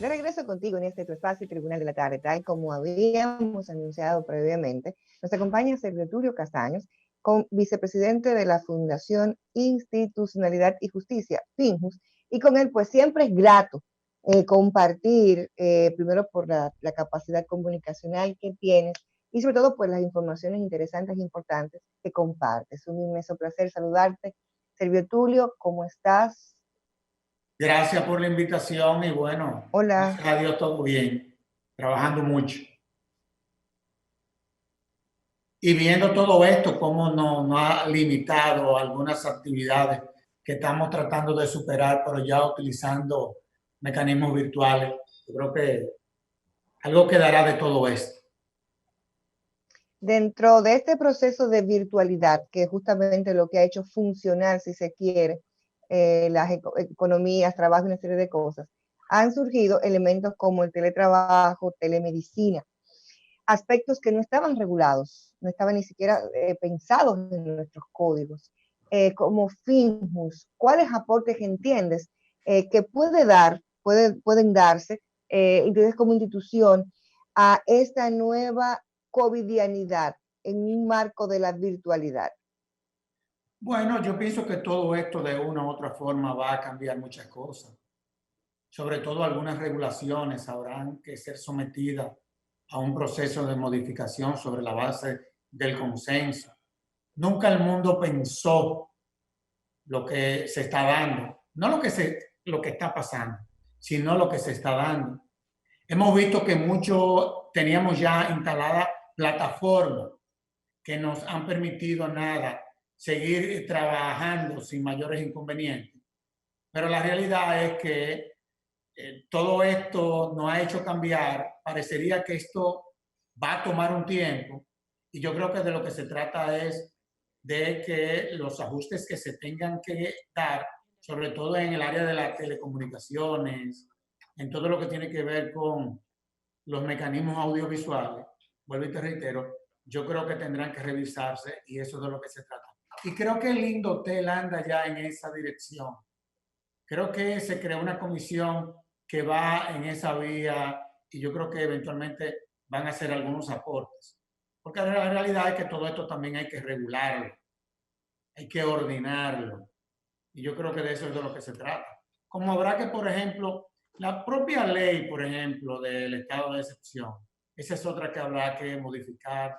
De regreso contigo en este tu espacio Tribunal de la Tarde, tal como habíamos anunciado previamente, nos acompaña Sergio Tulio Castaños, vicepresidente de la Fundación Institucionalidad y Justicia, FINJUS, y con él pues siempre es grato compartir, primero por la capacidad comunicacional que tienes y sobre todo por las informaciones interesantes e importantes que compartes. Un inmenso placer saludarte. Sergio Tulio, ¿cómo estás? Gracias por la invitación y bueno, Hola. gracias a Dios todo bien, trabajando mucho. Y viendo todo esto, cómo nos ha limitado algunas actividades que estamos tratando de superar, pero ya utilizando mecanismos virtuales. Yo creo que algo quedará de todo esto. Dentro de este proceso de virtualidad, que es justamente lo que ha hecho funcionar, si se quiere, las economías, trabajo y una serie de cosas, han surgido elementos como el teletrabajo, telemedicina, aspectos que no estaban regulados, no estaban ni siquiera pensados en nuestros códigos. Como FINJUS, ¿cuáles aportes entiendes que pueden darse, entonces como institución, a esta nueva covidianidad en un marco de la virtualidad? Bueno, yo pienso que todo esto de una u otra forma va a cambiar muchas cosas. Sobre todo algunas regulaciones habrán que ser sometidas a un proceso de modificación sobre la base del consenso. Nunca el mundo pensó lo que se está dando, no lo que está pasando, sino lo que se está dando. Hemos visto que muchos teníamos ya instalada plataformas que nos han permitido seguir trabajando sin mayores inconvenientes. Pero la realidad es que todo esto nos ha hecho cambiar. Parecería que esto va a tomar un tiempo y yo creo que de lo que se trata es de que los ajustes que se tengan que dar, sobre todo en el área de las telecomunicaciones, en todo lo que tiene que ver con los mecanismos audiovisuales, vuelvo y te reitero, yo creo que tendrán que revisarse y eso es de lo que se trata. Y creo que el Indotel anda ya en esa dirección. Creo que se creó una comisión que va en esa vía y yo creo que eventualmente van a hacer algunos aportes. Porque la realidad es que todo esto también hay que regularlo, hay que ordenarlo. Y yo creo que de eso es de lo que se trata. Como habrá que, por ejemplo, la propia ley, por ejemplo, del estado de excepción, esa es otra que habrá que modificar,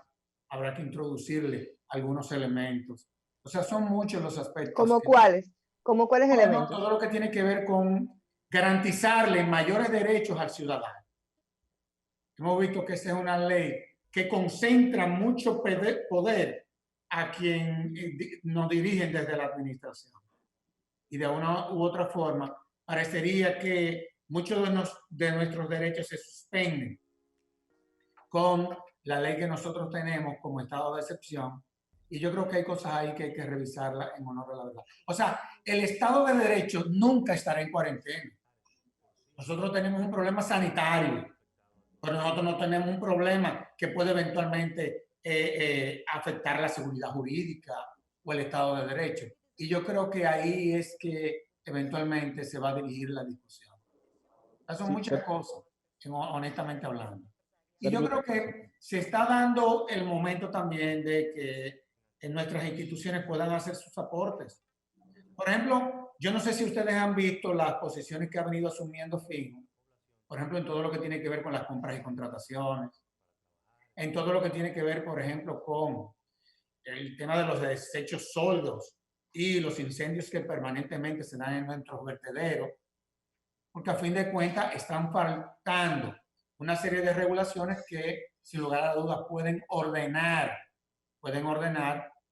habrá que introducirle algunos elementos. O sea, son muchos los aspectos ¿Como que cuáles? ¿Como cuáles bueno, elementos? todo lo que tiene que ver con garantizarle mayores derechos al ciudadano. Hemos visto que esa es una ley que concentra mucho poder a quien nos dirigen desde la administración. Y de una u otra forma, parecería que muchos de nuestros derechos se suspenden con la ley que nosotros tenemos como estado de excepción. Y yo creo que hay cosas ahí que hay que revisarlas en honor a la verdad. O sea, el Estado de Derecho nunca estará en cuarentena. Nosotros tenemos un problema sanitario, pero nosotros no tenemos un problema que puede eventualmente afectar la seguridad jurídica o el Estado de Derecho. Y yo creo que ahí es que eventualmente se va a dirigir la discusión. Son Sí, muchas cosas, honestamente hablando. Y yo Sergio, creo que se está dando el momento también de que en nuestras instituciones puedan hacer sus aportes. Por ejemplo, yo no sé si ustedes han visto las posiciones que ha venido asumiendo FINO, por ejemplo, en todo lo que tiene que ver con las compras y contrataciones, en todo lo que tiene que ver, por ejemplo, con el tema de los desechos sólidos y los incendios que permanentemente se dan en nuestros vertederos, porque a fin de cuentas están faltando una serie de regulaciones que, sin lugar a dudas, pueden ordenar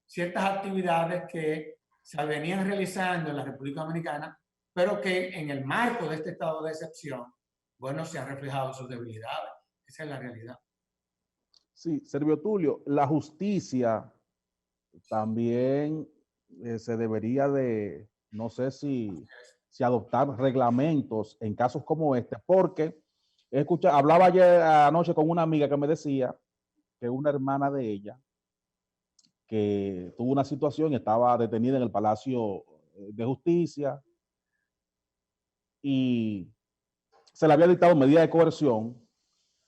ciertas actividades que se venían realizando en la República Dominicana, pero que en el marco de este estado de excepción, bueno, se han reflejado sus debilidades. Esa es la realidad. sí, Servio Tulio, la justicia también se debería de, no sé si adoptar reglamentos en casos como este, porque hablaba ayer anoche con una amiga que me decía que una hermana de ella que tuvo una situación y estaba detenida en el Palacio de Justicia y se le había dictado medida de coerción.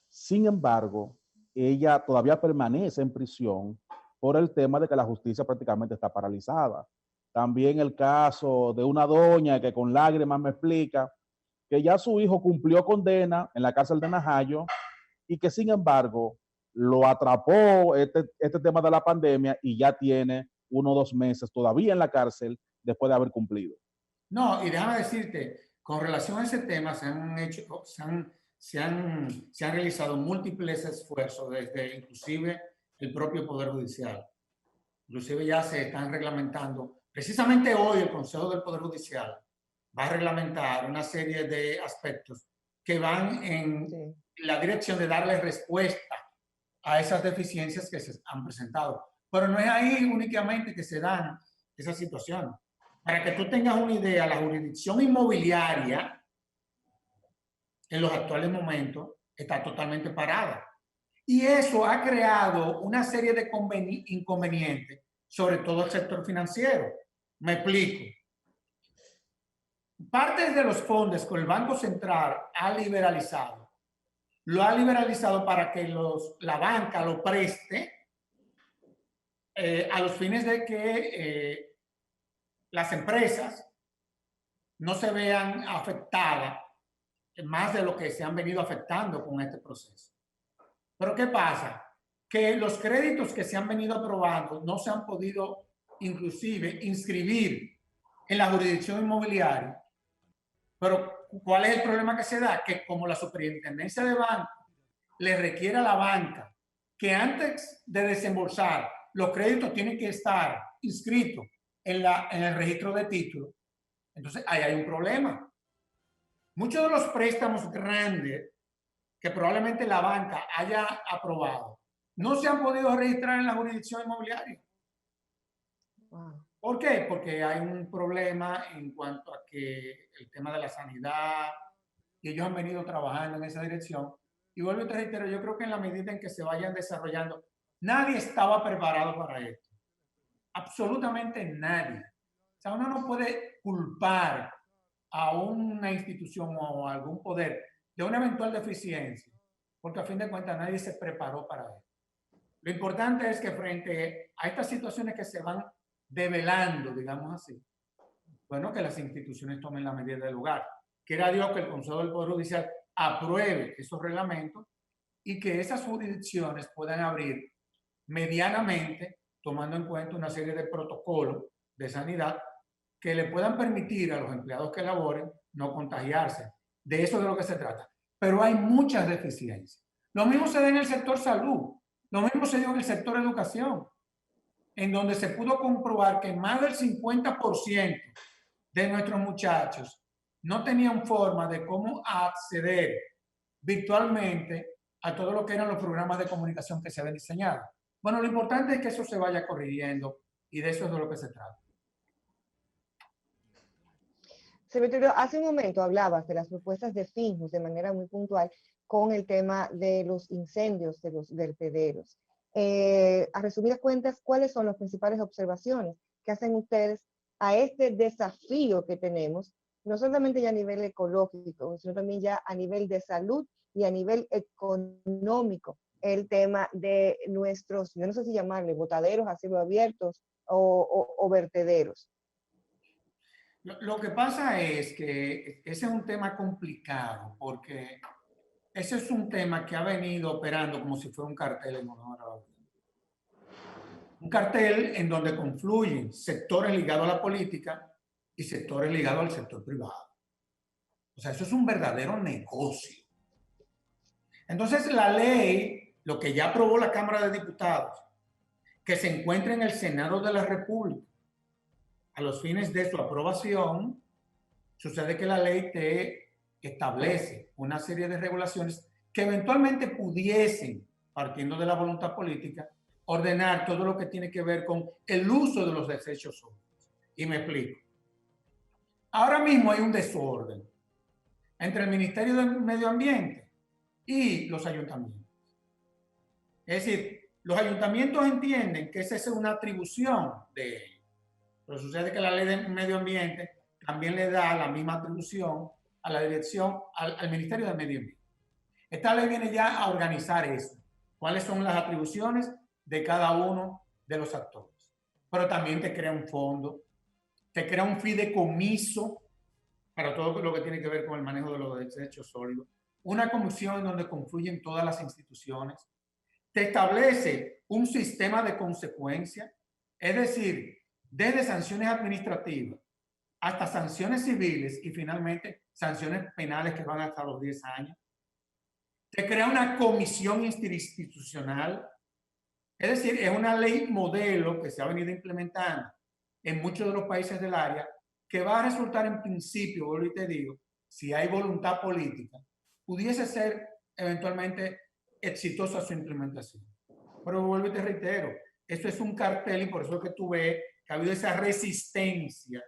Sin embargo, ella todavía permanece en prisión por el tema de que la justicia prácticamente está paralizada. También el caso de una doña que con lágrimas me explica que ya su hijo cumplió condena en la cárcel de Najayo y que sin embargo lo atrapó este tema de la pandemia y ya tiene 1 o 2 meses todavía en la cárcel después de haber cumplido. No, y déjame decirte, con relación a ese tema se han realizado múltiples esfuerzos desde inclusive el propio Poder Judicial. Inclusive ya se están reglamentando. Precisamente hoy el Consejo del Poder Judicial va a reglamentar una serie de aspectos que van en la dirección de darle respuesta a esas deficiencias que se han presentado. Pero no es ahí únicamente que se dan esas situaciones. Para que tú tengas una idea, la jurisdicción inmobiliaria en los actuales momentos está totalmente parada. Y eso ha creado una serie de inconvenientes, sobre todo el sector financiero. Me explico. Parte de los fondos que el Banco Central ha liberalizado, lo ha liberalizado para que la banca lo preste a los fines de que las empresas no se vean afectadas más de lo que se han venido afectando con este proceso. Pero ¿qué pasa? Que los créditos que se han venido aprobando no se han podido inclusive inscribir en la jurisdicción inmobiliaria. Pero ¿cuál es el problema que se da? Que como la superintendencia de banco le requiere a la banca que antes de desembolsar los créditos tienen que estar inscritos en el registro de títulos, entonces ahí hay un problema. Muchos de los préstamos grandes que probablemente la banca haya aprobado no se han podido registrar en la jurisdicción inmobiliaria. Wow. ¿Por qué? Porque hay un problema en cuanto a que el tema de la sanidad, y ellos han venido trabajando en esa dirección. Y vuelvo y te reitero, yo creo que en la medida en que se vayan desarrollando, nadie estaba preparado para esto. Absolutamente nadie. O sea, uno no puede culpar a una institución o a algún poder de una eventual deficiencia, porque a fin de cuentas nadie se preparó para esto. Lo importante es que frente a estas situaciones que se van develando, digamos así, bueno, que las instituciones tomen la medida del lugar. Quiera Dios que el Consejo del Poder Judicial apruebe esos reglamentos y que esas jurisdicciones puedan abrir medianamente, tomando en cuenta una serie de protocolos de sanidad que le puedan permitir a los empleados que laboren no contagiarse. De eso es de lo que se trata. Pero hay muchas deficiencias. Lo mismo se da en el sector salud, lo mismo se dio en el sector educación, en donde se pudo comprobar que más del 50% de nuestros muchachos no tenían forma de cómo acceder virtualmente a todo lo que eran los programas de comunicación que se habían diseñado. Bueno, lo importante es que eso se vaya corrigiendo y de eso es de lo que se trata. Secretario, hace un momento hablabas de las propuestas de Finjus de manera muy puntual con el tema de los incendios de los vertederos. A resumidas cuentas, ¿cuáles son las principales observaciones que hacen ustedes a este desafío que tenemos, no solamente ya a nivel ecológico, sino también ya a nivel de salud y a nivel económico? El tema de nuestros, yo no sé si llamarle botaderos a cielo abiertos o vertederos. Lo que pasa es que ese es un tema complicado porque ese es un tema que ha venido operando como si fuera un cartel en honor a la otra. Un cartel en donde confluyen sectores ligados a la política y sectores ligados al sector privado. O sea, eso es un verdadero negocio. Entonces, la ley, lo que ya aprobó la Cámara de Diputados, que se encuentra en el Senado de la República, a los fines de su aprobación, sucede que la ley te establece una serie de regulaciones que eventualmente pudiesen, partiendo de la voluntad política, ordenar todo lo que tiene que ver con el uso de los desechos sólidos. Y me explico. Ahora mismo hay un desorden entre el Ministerio del Medio Ambiente y los ayuntamientos. Es decir, los ayuntamientos entienden que esa es una atribución de ellos. Pero sucede que la ley del medio ambiente también le da la misma atribución a la dirección, al Ministerio de Medio Ambiente. Esta ley viene ya a organizar eso. ¿Cuáles son las atribuciones de cada uno de los actores? Pero también te crea un fondo, te crea un fideicomiso para todo lo que tiene que ver con el manejo de los desechos sólidos, una comisión en donde confluyen todas las instituciones, te establece un sistema de consecuencias, es decir, desde sanciones administrativas hasta sanciones civiles y finalmente sanciones penales que van hasta los 10 años. Te crea una comisión interinstitucional, es decir, es una ley modelo que se ha venido implementando en muchos de los países del área que va a resultar en principio, vuelvo y te digo, si hay voluntad política, pudiese ser eventualmente exitosa su implementación. Pero vuelvo y te reitero, esto es un cartel y por eso es que tú ves que ha habido esa resistencia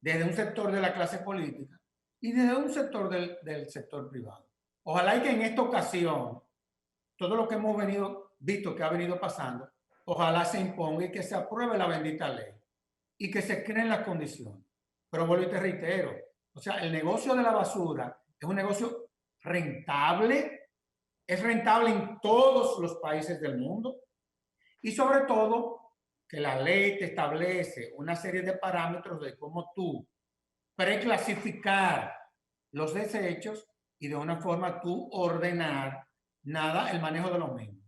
desde un sector de la clase política y desde un sector del sector privado. Ojalá y que en esta ocasión, todo lo que hemos visto que ha venido pasando, ojalá se imponga y que se apruebe la bendita ley y que se creen las condiciones. Pero vuelvo y te reitero, o sea, el negocio de la basura es un negocio rentable, es rentable en todos los países del mundo y sobre todo que la ley te establece una serie de parámetros de cómo tú preclasificar los desechos y de una forma tú ordenar el manejo de los mismos.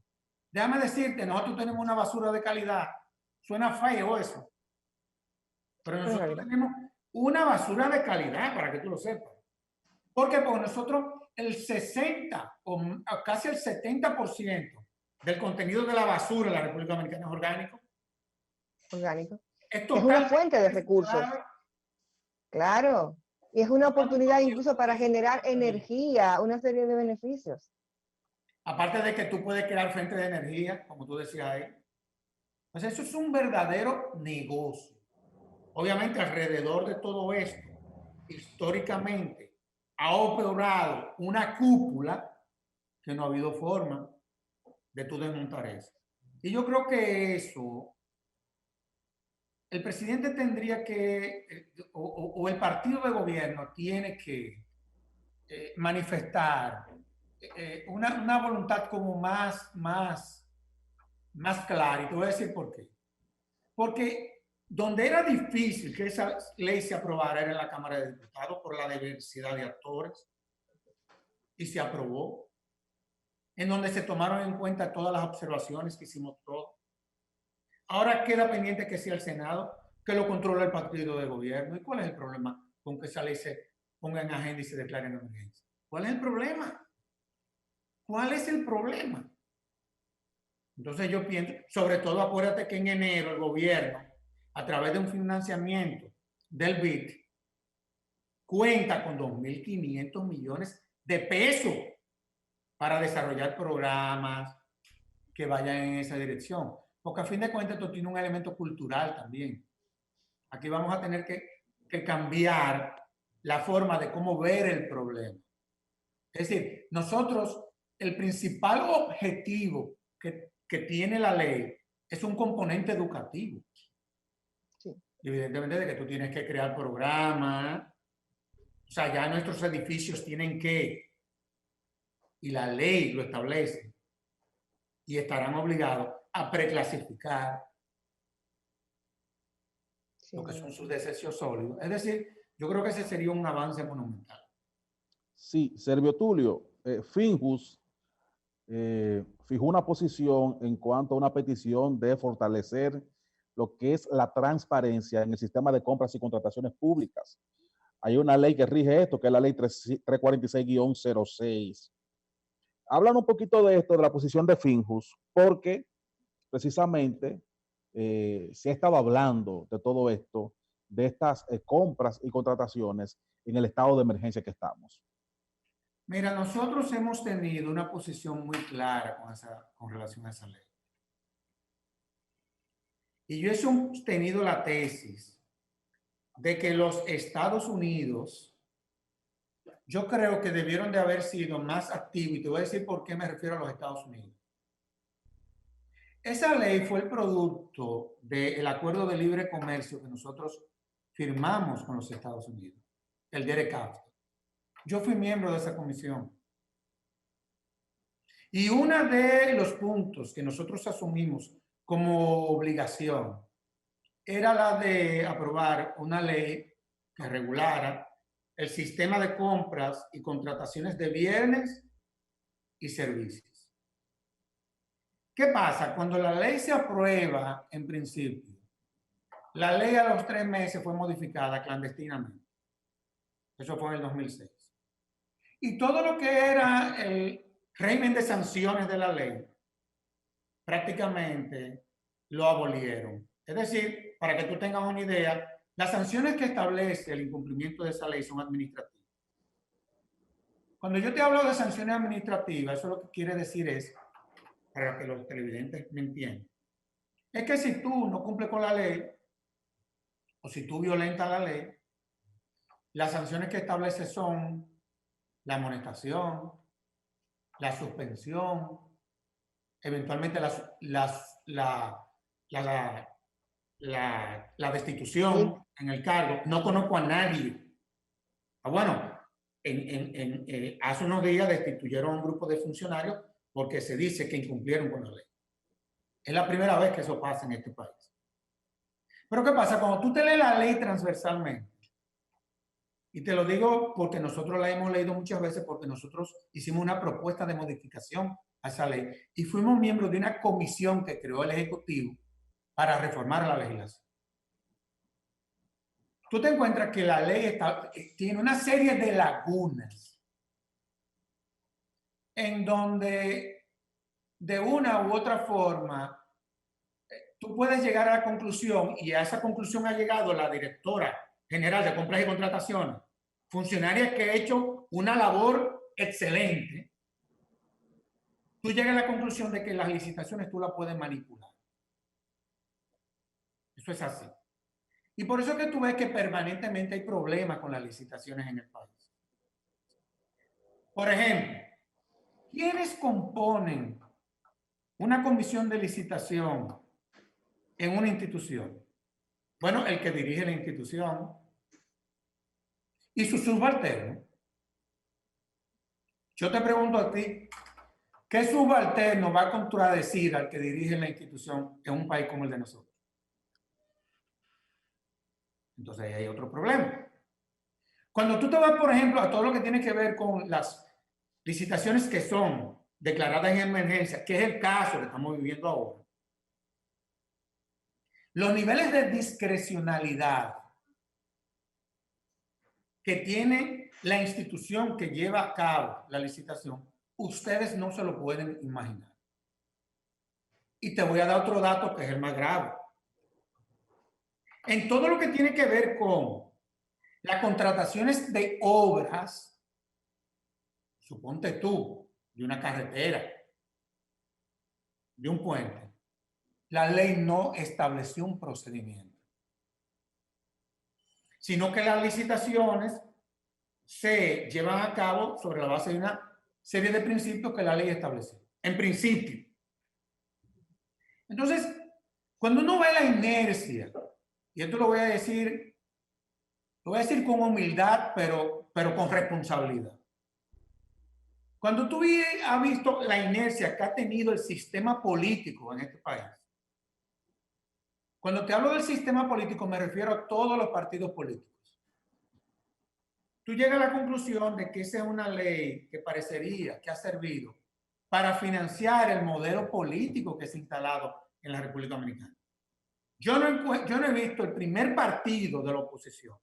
Déjame decirte, nosotros tenemos una basura de calidad. Suena feo eso. Pero nosotros tenemos una basura de calidad, para que tú lo sepas. ¿Por qué? Porque nosotros el 60 o casi el 70% del contenido de la basura en la República Dominicana es orgánico. Orgánico. Es una fuente de recursos. Claro. Y es una oportunidad incluso para generar energía, una serie de beneficios. Aparte de que tú puedes crear fuentes de energía, como tú decías ahí. Pues eso es un verdadero negocio. Obviamente, alrededor de todo esto, históricamente, ha operado una cúpula que no ha habido forma de tú desmontar eso. Y yo creo que eso, el presidente tendría que, o el partido de gobierno tiene que manifestar una voluntad como más clara. Y te voy a decir por qué. Porque donde era difícil que esa ley se aprobara era en la Cámara de Diputados por la diversidad de actores y se aprobó, en donde se tomaron en cuenta todas las observaciones que hicimos todos. Ahora queda pendiente que sea el Senado, que lo controla el partido de gobierno. ¿Y cuál es el problema con que esa ley se ponga en agenda y se declare en emergencia? ¿Cuál es el problema? ¿Cuál es el problema? Entonces yo pienso, sobre todo acuérdate que en enero el gobierno, a través de un financiamiento del BID, cuenta con 2.500 millones de pesos para desarrollar programas que vayan en esa dirección. Porque a fin de cuentas esto tiene un elemento cultural también. Aquí vamos a tener que cambiar la forma de cómo ver el problema. Es decir, nosotros, el principal objetivo que tiene la ley es un componente educativo. Sí. Evidentemente de que tú tienes que crear programas, o sea, ya nuestros edificios tienen que, y la ley lo establece, y estarán obligados a preclasificar lo que son sus desechos sólidos. Es decir, yo creo que ese sería un avance monumental. Sí, Servio Tulio, Finjus fijó una posición en cuanto a una petición de fortalecer lo que es la transparencia en el sistema de compras y contrataciones públicas. Hay una ley que rige esto, que es la ley 346-06. Hablan un poquito de esto, de la posición de Finjus, porque precisamente se ha estado hablando de todo esto, de estas compras y contrataciones en el estado de emergencia que estamos. Mira, nosotros hemos tenido una posición muy clara con relación a esa ley. Y yo he sostenido la tesis de que los Estados Unidos, yo creo que debieron de haber sido más activos, y te voy a decir por qué me refiero a los Estados Unidos. Esa ley fue el producto del acuerdo de libre comercio que nosotros firmamos con los Estados Unidos. el DERECAF. Yo fui miembro de esa comisión. Y uno de los puntos que nosotros asumimos como obligación era la de aprobar una ley que regulara el sistema de compras y contrataciones de bienes y servicios. ¿Qué pasa? Cuando la ley se aprueba en principio, la ley a los 3 meses fue modificada clandestinamente. Eso fue en el 2006. Y todo lo que era el régimen de sanciones de la ley, prácticamente lo abolieron. Es decir, para que tú tengas una idea, las sanciones que establece el incumplimiento de esa ley son administrativas. Cuando yo te hablo de sanciones administrativas, eso lo que quiere decir es, para que los televidentes me entiendan, es que si tú no cumples con la ley, o si tú violentas la ley, las sanciones que establece son la amonestación, la suspensión, eventualmente la destitución en el cargo. No conozco a nadie. Bueno, hace unos días destituyeron a un grupo de funcionarios porque se dice que incumplieron con la ley. Es la primera vez que eso pasa en este país. Pero ¿qué pasa? Cuando tú te lees la ley transversalmente, y te lo digo porque nosotros la hemos leído muchas veces, porque nosotros hicimos una propuesta de modificación a esa ley y fuimos miembros de una comisión que creó el Ejecutivo para reformar la legislación. Tú te encuentras que la ley tiene una serie de lagunas en donde de una u otra forma tú puedes llegar a la conclusión, y a esa conclusión ha llegado la directora general de compras y contrataciones, funcionaria que ha hecho una labor excelente. Tú llegas a la conclusión de que las licitaciones tú las puedes manipular. Eso es así. Y por eso es que tú ves que permanentemente hay problemas con las licitaciones en el país. Por ejemplo, ¿quiénes componen una comisión de licitación en una institución? Bueno, el que dirige la institución y su subalterno. Yo te pregunto a ti, ¿qué subalterno va a contradecir al que dirige la institución en un país como el de nosotros? Entonces ahí hay otro problema. Cuando tú te vas, por ejemplo, a todo lo que tiene que ver con las licitaciones que son declaradas en emergencia, que es el caso que estamos viviendo ahora, los niveles de discrecionalidad que tiene la institución que lleva a cabo la licitación, ustedes no se lo pueden imaginar. Y te voy a dar otro dato que es el más grave. En todo lo que tiene que ver con las contrataciones de obras, suponte tú, de una carretera, de un puente, la ley no estableció un procedimiento, sino que las licitaciones se llevan a cabo sobre la base de una serie de principios que la ley estableció. En principio. Entonces, cuando uno ve la inercia, y esto lo voy a decir con humildad, pero con responsabilidad. Cuando tú has visto la inercia que ha tenido el sistema político en este país, cuando te hablo del sistema político me refiero a todos los partidos políticos. Tú llegas a la conclusión de que esa es una ley que parecería que ha servido para financiar el modelo político que se ha instalado en la República Dominicana. Yo no he visto el primer partido de la oposición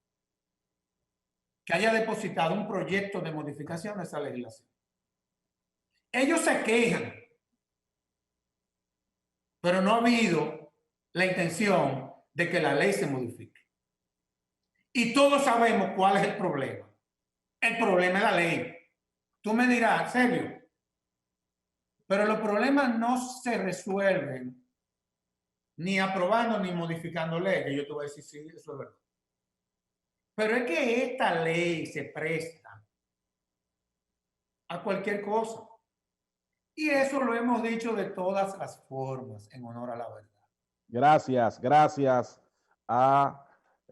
que haya depositado un proyecto de modificación de esa legislación. Ellos se quejan, pero no ha habido la intención de que la ley se modifique. Y todos sabemos cuál es el problema. El problema es la ley. Tú me dirás, serio, pero los problemas no se resuelven ni aprobando ni modificando leyes. Yo te voy a decir, sí, eso es verdad. Pero es que esta ley se presta a cualquier cosa. Y eso lo hemos dicho de todas las formas, en honor a la verdad. Gracias a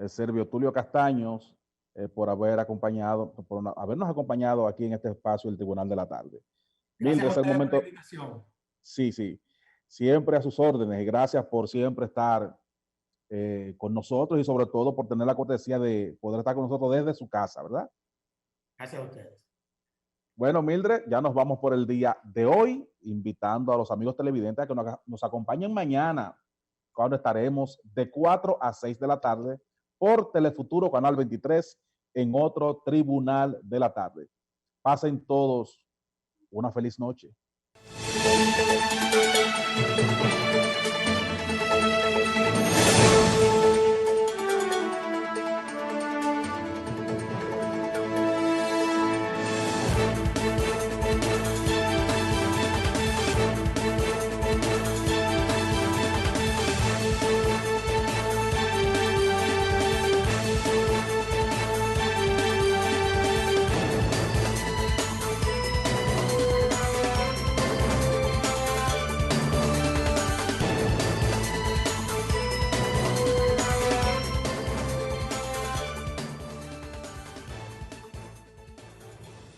Servio Tulio Castaños por haber acompañado, habernos acompañado aquí en este espacio del Tribunal de la Tarde. Gracias Mildred, a es el ustedes por momento. la invitación. Sí, sí. Siempre a sus órdenes y gracias por siempre estar con nosotros y sobre todo por tener la cortesía de poder estar con nosotros desde su casa, ¿verdad? Gracias a ustedes. Bueno, Mildred, ya nos vamos por el día de hoy, invitando a los amigos televidentes a que nos acompañen mañana, cuando estaremos de 4 a 6 de la tarde por Telefuturo Canal 23 en otro Tribunal de la Tarde. Pasen todos una feliz noche.